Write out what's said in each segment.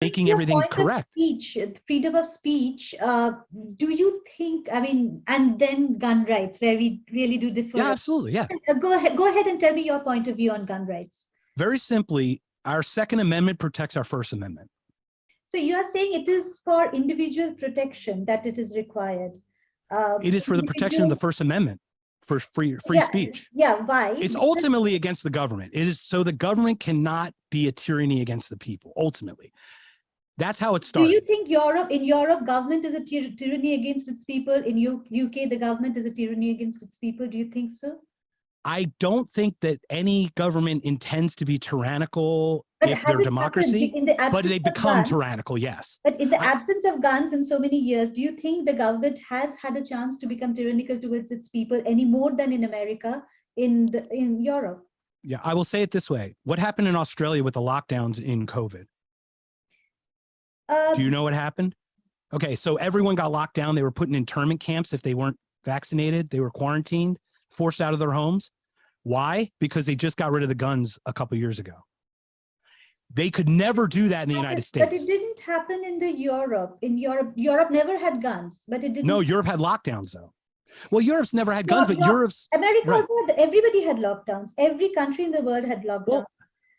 making everything correct. Freedom of speech, do you think, I mean, and then gun rights, where we really do differ. Yeah, absolutely. Yeah. Go ahead and tell me your point of view on gun rights. Very simply, our Second Amendment protects our First Amendment. So you are saying it is for individual protection that it is required. It is for the protection of the First Amendment, for free speech. Yeah, why? It's ultimately against the government. It is so the government cannot be a tyranny against the people, ultimately. That's how it started. Do you think in Europe, government is a tyranny against its people? In UK, the government is a tyranny against its people. Do you think so? I don't think that any government intends to be tyrannical if they're democracy, but they become tyrannical, yes. But in the absence of guns in so many years, do you think the government has had a chance to become tyrannical towards its people any more than in America, in Europe? Yeah, I will say it this way. What happened in Australia with the lockdowns in COVID? Do you know what happened? Okay, so everyone got locked down. They were put in internment camps if they weren't vaccinated. They were quarantined, forced out of their homes. Why? Because they just got rid of the guns a couple of years ago. They could never do that in the United States. But it didn't happen in Europe. In Europe never had guns, but it didn't. No, Europe had lockdowns though. Well, Europe's never had guns, but Europe's. America also had, everybody had lockdowns. Every country in the world had lockdowns. Well,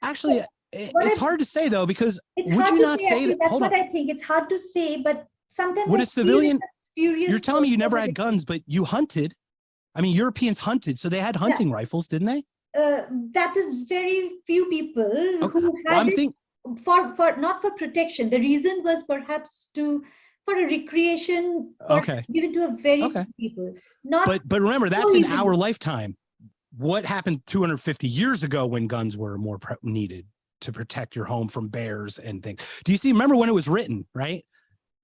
actually, it's hard to say though, because would you not say that? That's what I think. It's hard to say, but sometimes would a civilian, you're telling me you never had guns, but you hunted. I mean, Europeans hunted, so they had hunting rifles, didn't they? That is very few people who had it for not for protection. The reason was perhaps for a recreation given to a very few people. Not but remember, that's in our lifetime. What happened 250 years ago when guns were more needed to protect your home from bears and things? Do you see? Remember when it was written, right?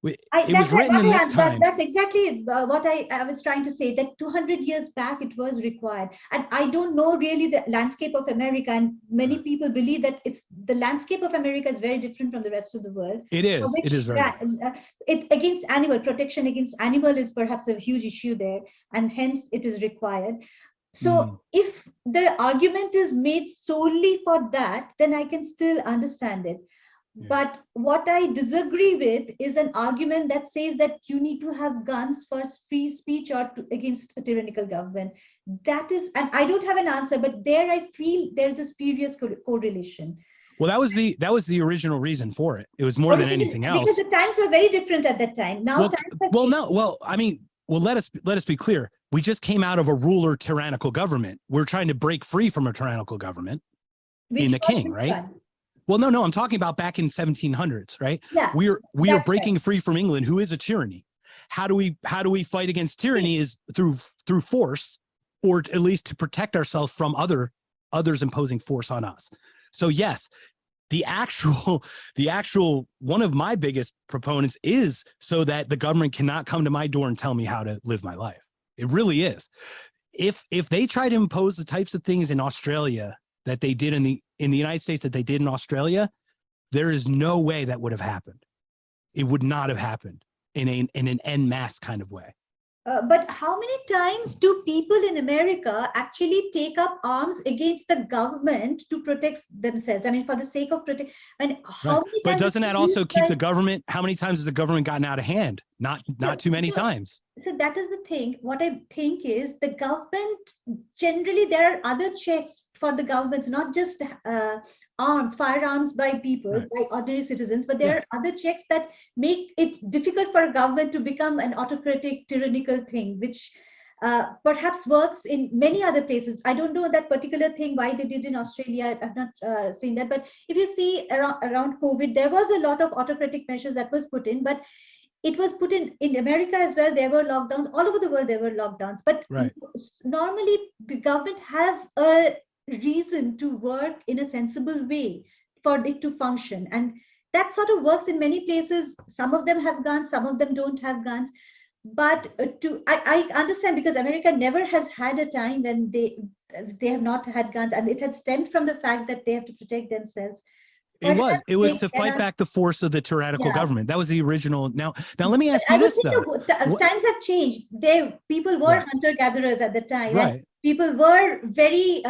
It was written in this time. That's exactly what I was trying to say, that 200 years back it was required. And I don't know really the landscape of America, and many people believe that the landscape of America is very different from the rest of the world. It is. It is very against animal protection against animal is perhaps a huge issue there, and hence it is required. So if the argument is made solely for that, then I can still understand it. Yeah. But what I disagree with is an argument that says that you need to have guns for free speech or against a tyrannical government. That is, and I don't have an answer, but there I feel there's a spurious correlation. Well, that was the original reason for it. It was more than anything else. Because the times were very different at that time. Now let us be clear. We just came out of a ruler tyrannical government. We're trying to break free from a tyrannical government in the king, right? One? Well, no, I'm talking about back in 1700s, right? Yeah, we are breaking free from England, who is a tyranny. How do we fight against tyranny? Is through force, or at least to protect ourselves from others imposing force on us. So yes, the actual one of my biggest proponents is so that the government cannot come to my door and tell me how to live my life. It really is. If they try to impose the types of things in Australia that they did in the United States that they did in Australia, there is no way that would have happened. It would not have happened in an en masse kind of way. But how many times do people in America actually take up arms against the government to protect themselves? I mean, for the sake of protect. And how many times? But doesn't that also keep the government? How many times has the government gotten out of hand? Not too many times. So that is the thing. What I think is the government, generally there are other checks for the government, not just firearms by people, by ordinary citizens, but there are other checks that make it difficult for a government to become an autocratic, tyrannical thing, which perhaps works in many other places. I don't know that particular thing, why they did in Australia. I've not seen that. But if you see around COVID, there was a lot of autocratic measures that was put in, but it was put in America as well. There were lockdowns all over the world. There were lockdowns, but normally the government have a reason to work in a sensible way for it to function, and that sort of works in many places. Some of them have guns, some of them don't have guns, but I understand, because America never has had a time when they have not had guns, and it had stemmed from the fact that they have to protect themselves. It was to fight back the force of the tyrannical government. That was the original. Now let me ask you this though. Times have changed. People were hunter-gatherers at the time. Right. People were very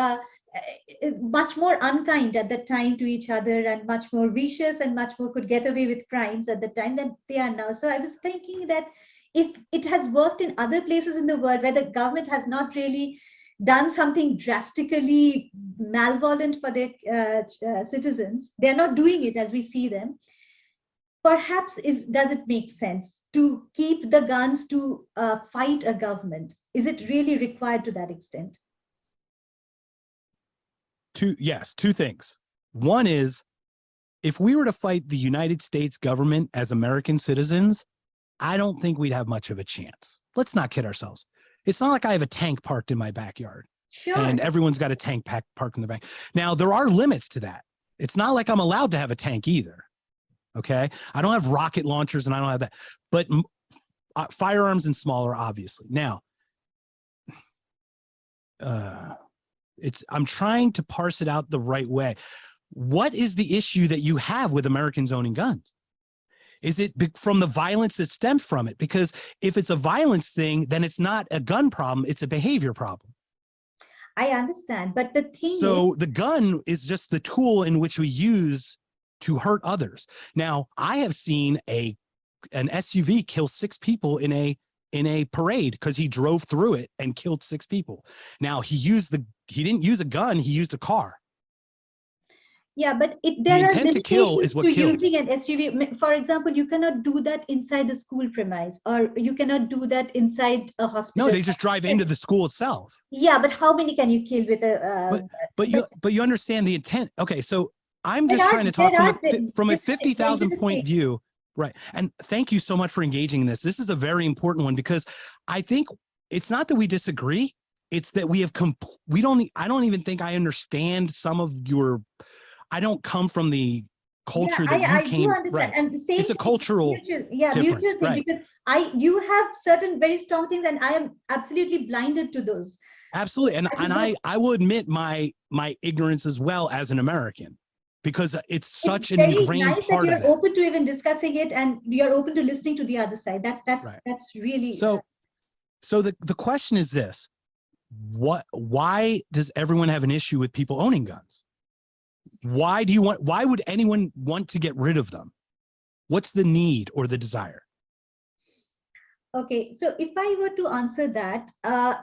much more unkind at that time to each other, and much more vicious, and much more could get away with crimes at the time than they are now. So I was thinking that if it has worked in other places in the world where the government has not really done something drastically malevolent for their citizens, they're not doing it as we see them. Perhaps does it make sense to keep the guns to fight a government? Is it really required to that extent? Two things. One is, if we were to fight the United States government as American citizens, I don't think we'd have much of a chance. Let's not kid ourselves. It's not like I have a tank parked in my backyard. Sure. And everyone's got a tank parked in the back. Now, there are limits to that. It's not like I'm allowed to have a tank either. Okay. I don't have rocket launchers and I don't have that, but firearms and smaller, obviously. Now, I'm trying to parse it out the right way. What is the issue that you have with Americans owning guns? Is it from the violence that stems from it? Because if it's a violence thing, then it's not a gun problem, it's a behavior problem. I understand, but the thing so the gun is just the tool in which we use to hurt others. Now, I have seen an SUV kill 6 people in a parade because he drove through it and killed 6 people. Now, he didn't use a gun, he used a car. Yeah, but there the are intent to kill is what kills. Using an SUV. For example, you cannot do that inside a school premise, or you cannot do that inside a hospital. No, they just drive into the school itself. Yeah, but how many can you kill with a? But you understand the intent. Okay, so I'm just trying to talk from a 50,000 point view, right? And thank you so much for engaging in this. This is a very important one because I think it's not that we disagree; it's that we have I don't even think I understand some of your. I don't come from the culture that you came. Right. And the same it's a cultural mutual thing, right. Because you have certain very strong things, and I am absolutely blinded to those. Absolutely, and I will admit my ignorance as well as an American, because it's such an ingrained nice part that of you're open to even discussing it, and you're open to listening to the other side. That's really so. So the question is this: why does everyone have an issue with people owning guns? Why would anyone want to get rid of them? What's the need or the desire? Okay, so if I were to answer that,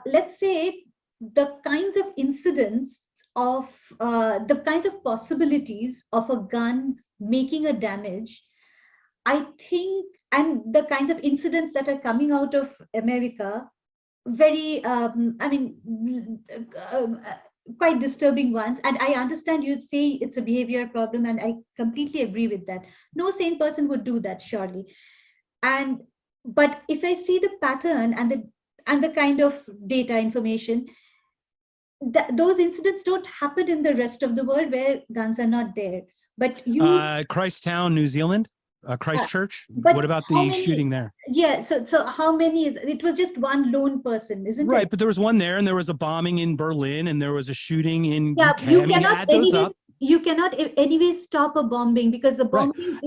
let's say the kinds of incidents of the kinds of possibilities of a gun making a damage, I think, and the kinds of incidents that are coming out of America, very, quite disturbing ones. And I understand you say it's a behavior problem, and I completely agree with that. No sane person would do that, surely. But if I see the pattern and the kind of data information, those incidents don't happen in the rest of the world where guns are not there. But Christtown, New Zealand, Christchurch. What about the shooting there? Yeah, so how many? It was just one lone person, isn't it? Right, but there was one there, and there was a bombing in Berlin, and there was a shooting in UK. You cannot you cannot anyway stop a bombing, because the bombing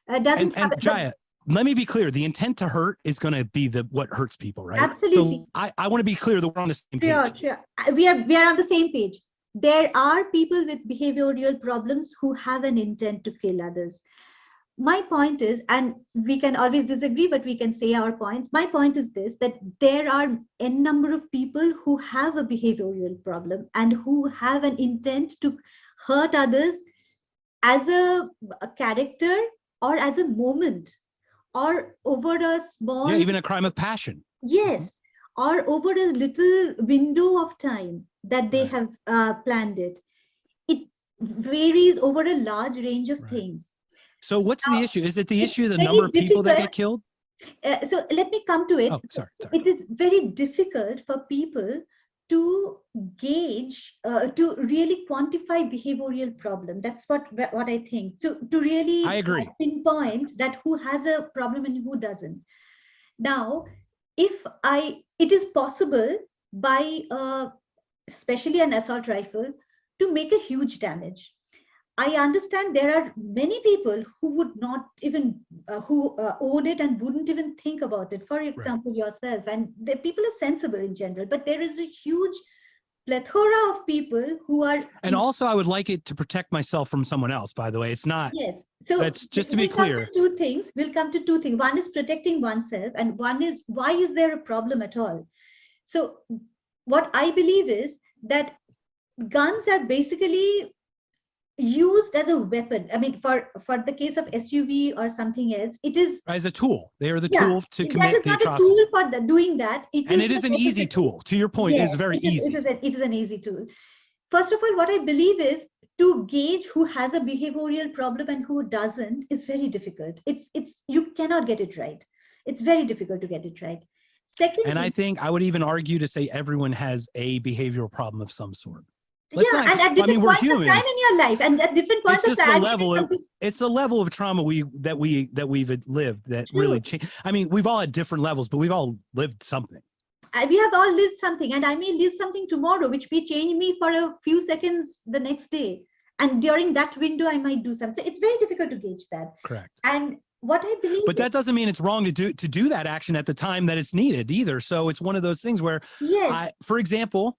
doesn't happen. And Jaya, let me be clear: the intent to hurt is going to be what hurts people, right? Absolutely. So I want to be clear that we're on the same page. Sure. We are on the same page. There are people with behavioral problems who have an intent to kill others. My point is, and we can always disagree, but we can say our points. My point is this: that there are n number of people who have a behavioral problem and who have an intent to hurt others as a character, or as a moment, or over a small, even a crime of passion. Yes, or over a little window of time that they have planned it. It varies over a large range of things. So what's the issue? Is it the issue of the number of people that get killed? So let me come to it. Oh, sorry. It is very difficult for people to gauge, to really quantify behavioral problem. That's what I think. To really I agree. Pinpoint that who has a problem and who doesn't. Now, it is possible by especially an assault rifle to make a huge damage. I understand there are many people who would not even who own it and wouldn't even think about it. For example, yourself, and the people are sensible in general, but there is a huge plethora of people who are. And also, I would like it to protect myself from someone else, by the way. It's not. Yes. So that's just to be clear. We'll come to two things. One is protecting oneself, and one is, why is there a problem at all? So what I believe is that guns are basically used as a weapon. I mean, for the case of SUV or something else, it is as a tool. They are the tool to commit that is the not atrocity. a tool for doing that. And it is an easy tool. To your point, yes, it's very easy. It is an easy tool. First of all, what I believe is, to gauge who has a behavioral problem and who doesn't is very difficult. It's you cannot get it right. It's very difficult to get it right. Second, and I think I would even argue to say everyone has a behavioral problem of some sort. And at different we're points human. of time in your life, and at different points it's of time, it's the level of trauma we've lived that really changed. I mean, we've all had different levels, but we've all lived something. We have all lived something, and I may live something tomorrow which may change me for a few seconds the next day, and during that window I might do something. So it's very difficult to gauge that. Correct. And what I believe, but that doesn't mean it's wrong to do that action at the time that it's needed either. So it's one of those things where, yes. For example,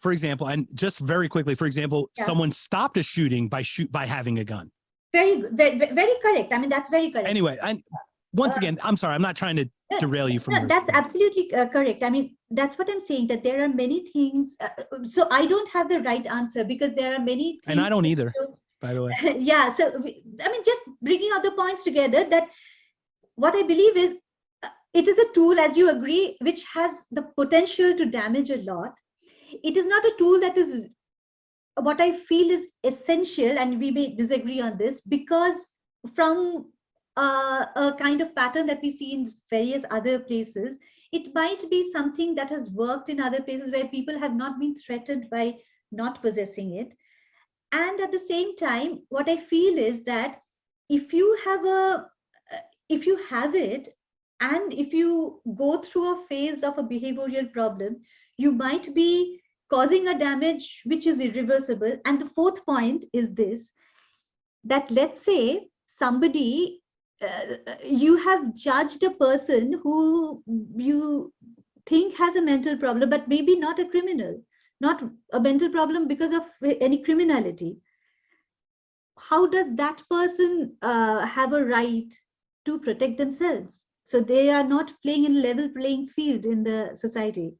and just very quickly, for example, someone stopped a shooting by having a gun. Very good, very correct. I mean, that's very correct. Anyway, and once again, I'm sorry, I'm not trying to derail you from. No, that's absolutely correct. I mean, that's what I'm saying, that there are many things. So I don't have the right answer, because there are many things. And I don't either, by the way. Yeah. So I mean, just bringing out the points together, that what I believe is, it is a tool, as you agree, which has the potential to damage a lot. It is not a tool that is, what I feel is essential, and we may disagree on this, because from a kind of pattern that we see in various other places, it might be something that has worked in other places where people have not been threatened by not possessing it. And at the same time, what I feel is that if you have it, and if you go through a phase of a behavioral problem, you might be causing a damage which is irreversible. And the fourth point is this, that let's say somebody, you have judged a person who you think has a mental problem, but maybe not a criminal, not a mental problem because of any criminality. How does that person have a right to protect themselves? So they are not playing in a level playing field in the society.